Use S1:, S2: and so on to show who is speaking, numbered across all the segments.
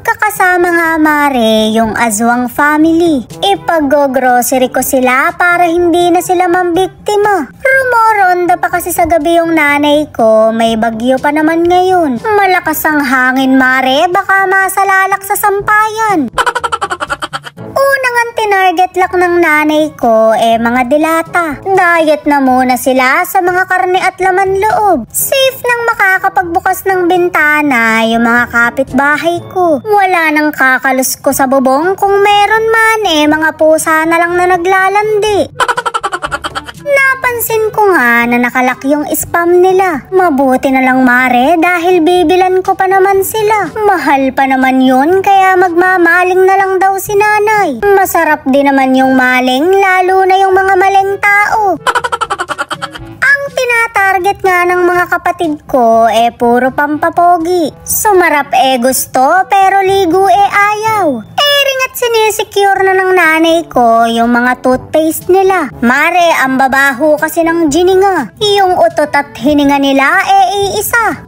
S1: Magkakasama nga mare yung aswang family. Ipag-grocery ko sila para hindi na sila mambiktima. Rumoronda pa kasi sa gabi yung nanay ko, may bagyo pa naman ngayon. Malakas ang hangin mare, baka masalalak sa sampayan. Unang ang tinarget lock ng nanay ko mga dilata. Diet na muna sila sa mga karne at laman loob. Safe nang makakapagbukas ng bintana yung mga kapitbahay ko. Wala nang kakalus ko sa bubong, kung meron man mga pusa na lang na naglalandi. Napansin ko nga na nakalak yung spam nila. Mabuti na lang mare dahil bibilan ko pa naman sila. Mahal pa naman yun kaya magmamaling na lang daw si nanay. Masarap din naman yung maling, lalo na yung mga maling tao. Ang tinatarget nga ng mga kapatid ko puro pampapogi. Sumarap gusto pero ligo ayaw. At sinisecure na ng nanay ko yung mga toothpaste nila. Mare, ang babaho kasi ng gininga. Yung utot at hininga nila iisa.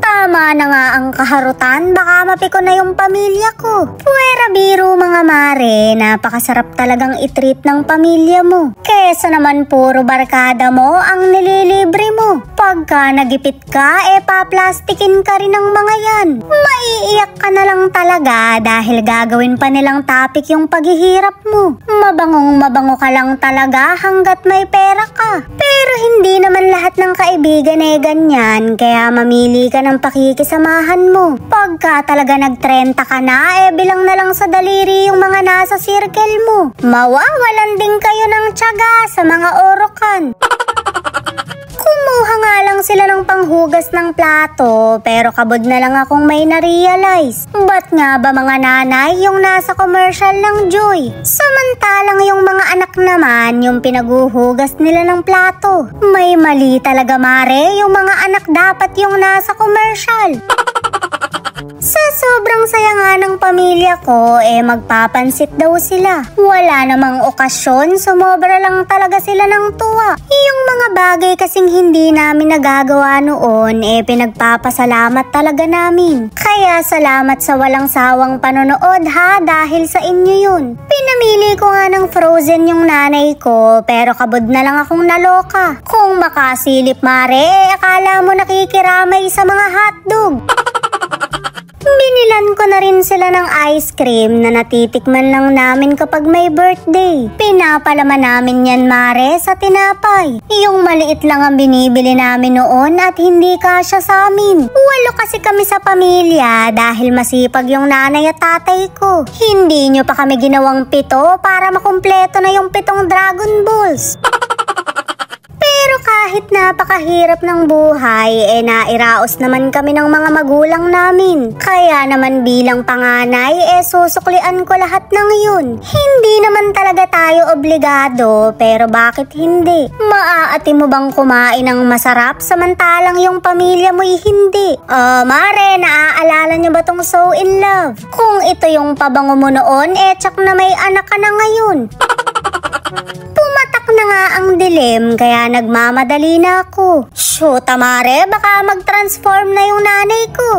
S1: Tama na nga ang kaharutan, baka mapiko na yung pamilya ko. Puwera biro mga mare, napakasarap talagang itreat ng pamilya mo. Kesa naman puro barkada mo ang nililibre mo. Pagka nagipit ka, paplastikin ka rin ng mga yan. Maiiyak ka na lang talaga dahil gagawin pa nilang topic yung paghihirap mo. Mabangong mabango ka lang talaga hanggat may pera ka. Pero hindi naman lahat ng kaibigan ganyan, kaya mamili ka ng pakikisamahan mo. Pagka talaga nag-30 ka na, bilang na lang sa daliri yung mga nasa circle mo. Mawawalan din kayo ng tiyaga sa mga orokan. Kumuha nga lang sila ng panghugas ng plato, pero kabod na lang akong may na-realize. Ba't nga ba mga nanay yung nasa commercial ng Joy? Samantalang yung mga anak naman yung pinaguhugas nila ng plato. May mali talaga mare, yung mga anak dapat yung nasa commercial. Sa sobrang saya nga ng pamilya ko, magpapansit daw sila. Wala namang okasyon, sumobra lang talaga sila ng tuwa. Yung mga bagay kasing hindi namin nagagawa noon, pinagpapasalamat talaga namin. Kaya salamat sa walang sawang panonood ha, dahil sa inyo yun. Pinamili ko nga ng frozen yung nanay ko, pero kabod na lang akong naloka. Kung makasilip mare, akala mo nakikiramay sa mga hotdog. Binilan ko na rin sila ng ice cream na natitikman lang namin kapag may birthday. Pinapalaman namin yan mare sa tinapay. Yung maliit lang ang binibili namin noon at hindi kasya sa amin. 8 kasi kami sa pamilya dahil masipag yung nanay at tatay ko. Hindi nyo pa kami ginawang 7 para makumpleto na yung 7 Dragon Balls. Pero kahit napakahirap ng buhay, nairaos naman kami ng mga magulang namin. Kaya naman bilang panganay, susuklian ko lahat ng yun. Hindi naman talaga tayo obligado, pero bakit hindi? Maaati mo bang kumain ng masarap samantalang yung pamilya mo'y hindi? Mare, naaalala nyo ba tong So in Love? Kung ito yung pabango mo noon, tsak na may anak ka na ngayon. Pumatak na nga ang dilim, kaya nagmamadali na ako. Shoot, mare, baka mag-transform na yung nanay ko.